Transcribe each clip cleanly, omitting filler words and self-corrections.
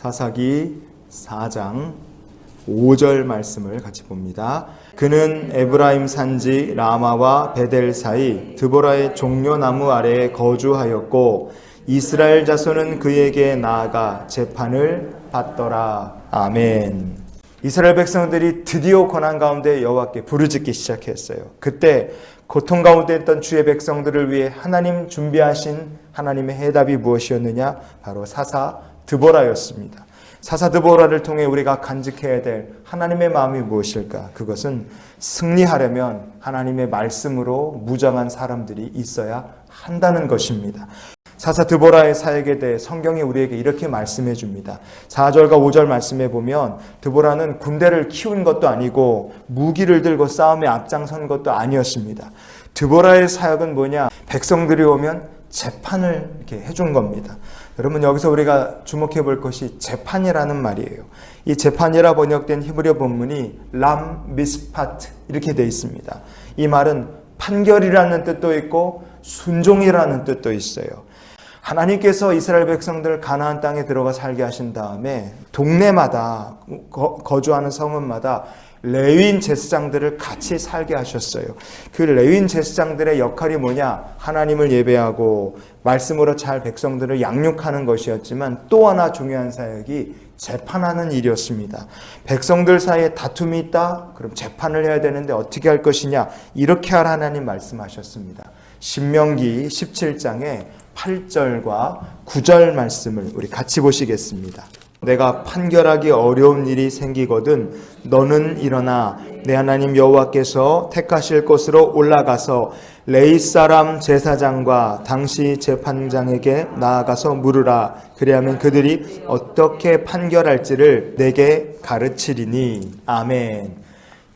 사사기 4장 5절 말씀을 같이 봅니다. 그는 에브라임 산지 라마와 베델 사이 드보라의 종려나무 아래에 거주하였고 이스라엘 자손은 그에게 나아가 재판을 받더라. 아멘. 이스라엘 백성들이 드디어 고난 가운데 여호와께 부르짖기 시작했어요. 그때 고통 가운데 있던 주의 백성들을 위해 하나님 준비하신 하나님의 해답이 무엇이었느냐? 바로 사사 드보라였습니다. 사사 드보라를 통해 우리가 간직해야 될 하나님의 마음이 무엇일까? 그것은 승리하려면 하나님의 말씀으로 무장한 사람들이 있어야 한다는 것입니다. 사사 드보라의 사역에 대해 성경이 우리에게 이렇게 말씀해 줍니다. 4절과 5절 말씀해 보면 드보라는 군대를 키운 것도 아니고 무기를 들고 싸움에 앞장선 것도 아니었습니다. 드보라의 사역은 뭐냐? 백성들이 오면 재판을 이렇게 해준 겁니다. 여러분, 여기서 우리가 주목해 볼 것이 재판이라는 말이에요. 이 재판이라 번역된 히브리어 본문이 람 미스파트 이렇게 되어 있습니다. 이 말은 판결이라는 뜻도 있고 순종이라는 뜻도 있어요. 하나님께서 이스라엘 백성들을 가나안 땅에 들어가 살게 하신 다음에 동네마다 거주하는 성읍마다 레위인 제사장들을 같이 살게 하셨어요. 그 레위인 제사장들의 역할이 뭐냐? 하나님을 예배하고 말씀으로 잘 백성들을 양육하는 것이었지만 또 하나 중요한 사역이 재판하는 일이었습니다. 백성들 사이에 다툼이 있다? 그럼 재판을 해야 되는데 어떻게 할 것이냐? 이렇게 하라 하나님 말씀하셨습니다. 신명기 17장에 8절과 9절 말씀을 우리 같이 보시겠습니다. 내가 판결하기 어려운 일이 생기거든 너는 일어나 내 하나님 여호와께서 택하실 곳으로 올라가서 레위 사람 제사장과 당시 재판장에게 나아가서 물으라. 그리하면 그들이 어떻게 판결할지를 내게 가르치리니. 아멘.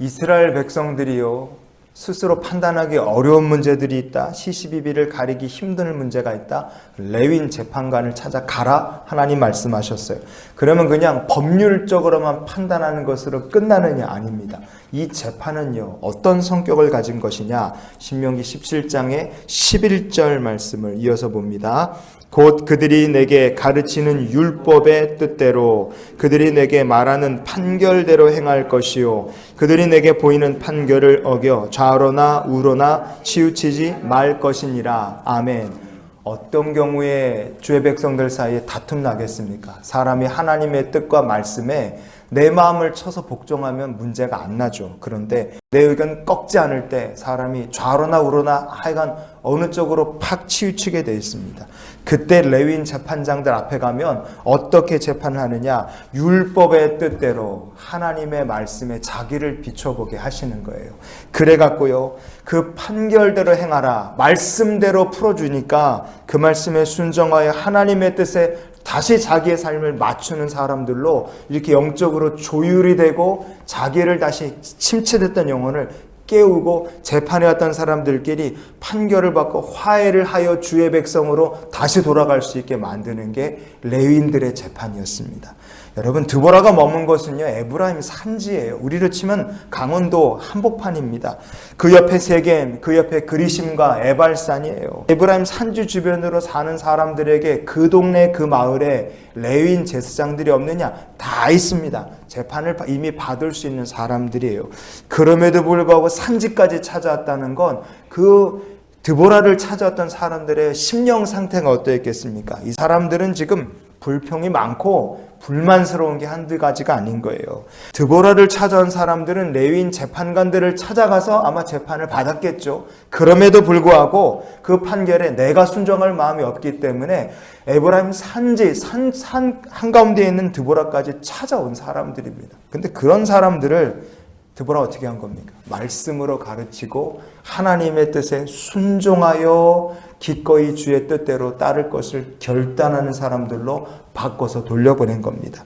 이스라엘 백성들이요, 스스로 판단하기 어려운 문제들이 있다. 시시비비를 가리기 힘든 문제가 있다. 레위인 재판관을 찾아가라. 하나님 말씀하셨어요. 그러면 그냥 법률적으로만 판단하는 것으로 끝나느냐? 아닙니다. 이 재판은요, 어떤 성격을 가진 것이냐? 신명기 17장의 11절 말씀을 이어서 봅니다. 곧 그들이 내게 가르치는 율법의 뜻대로 그들이 내게 말하는 판결대로 행할 것이요 그들이 내게 보이는 판결을 어겨 좌로나 우로나 치우치지 말 것이니라. 아멘. 어떤 경우에 주의 백성들 사이에 다툼 나겠습니까? 사람이 하나님의 뜻과 말씀에 내 마음을 쳐서 복종하면 문제가 안 나죠. 그런데 내 의견 꺾지 않을 때 사람이 좌로나 우로나 하여간 어느 쪽으로 팍 치우치게 되어 있습니다. 그때 레위인 재판장들 앞에 가면 어떻게 재판을 하느냐? 율법의 뜻대로 하나님의 말씀에 자기를 비춰보게 하시는 거예요. 그래갖고요, 그 판결대로 행하라. 말씀대로 풀어주니까 그 말씀에 순종하여 하나님의 뜻에 다시 자기의 삶을 맞추는 사람들로 이렇게 영적으로 조율이 되고 자기를 다시 침체됐던 영혼을 깨우고 재판해왔던 사람들끼리 판결을 받고 화해를 하여 주의 백성으로 다시 돌아갈 수 있게 만드는 게 레위인들의 재판이었습니다. 여러분, 드보라가 머문 것은요, 에브라임 산지예요. 우리로 치면 강원도 한복판입니다. 그 옆에 세겜, 그 옆에 그리심과 에발산이에요. 에브라임 산지 주변으로 사는 사람들에게 그 동네 그 마을에 레위인 제사장들이 없느냐? 다 있습니다. 재판을 이미 받을 수 있는 사람들이에요. 그럼에도 불구하고 산지까지 찾아왔다는 건 그 드보라를 찾아왔던 사람들의 심령 상태가 어떠했겠습니까? 이 사람들은 지금 불평이 많고 불만스러운 게 한두 가지가 아닌 거예요. 드보라를 찾아온 사람들은 레위인 재판관들을 찾아가서 아마 재판을 받았겠죠. 그럼에도 불구하고 그 판결에 내가 순종할 마음이 없기 때문에 에브라임 산지, 산 한가운데에 있는 드보라까지 찾아온 사람들입니다. 근데 그런 사람들을 드보라 어떻게 한 겁니까? 말씀으로 가르치고 하나님의 뜻에 순종하여 기꺼이 주의 뜻대로 따를 것을 결단하는 사람들로 바꿔서 돌려보낸 겁니다.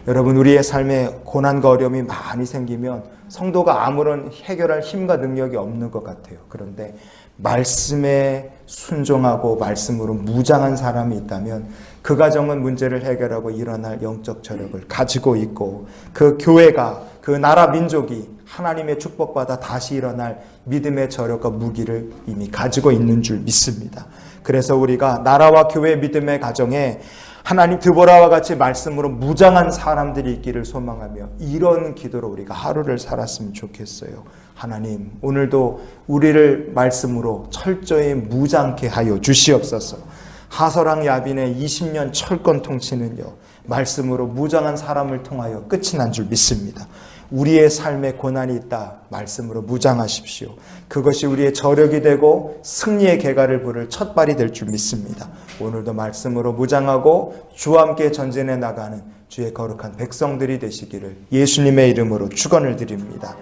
여러분, 우리의 삶에 고난과 어려움이 많이 생기면 성도가 아무런 해결할 힘과 능력이 없는 것 같아요. 그런데 말씀에 순종하고 말씀으로 무장한 사람이 있다면 그 가정은 문제를 해결하고 일어날 영적 저력을 가지고 있고 그 교회가, 그 나라 민족이 하나님의 축복받아 다시 일어날 믿음의 저력과 무기를 이미 가지고 있는 줄 믿습니다. 그래서 우리가 나라와 교회 믿음의 가정에 하나님 드보라와 같이 말씀으로 무장한 사람들이 있기를 소망하며 이런 기도로 우리가 하루를 살았으면 좋겠어요. 하나님, 오늘도 우리를 말씀으로 철저히 무장케 하여 주시옵소서. 하서랑 야빈의 20년 철권 통치는요, 말씀으로 무장한 사람을 통하여 끝이 난 줄 믿습니다. 우리의 삶에 고난이 있다, 말씀으로 무장하십시오. 그것이 우리의 저력이 되고 승리의 개가를 부를 첫발이 될 줄 믿습니다. 오늘도 말씀으로 무장하고 주와 함께 전진해 나가는 주의 거룩한 백성들이 되시기를 예수님의 이름으로 축원을 드립니다.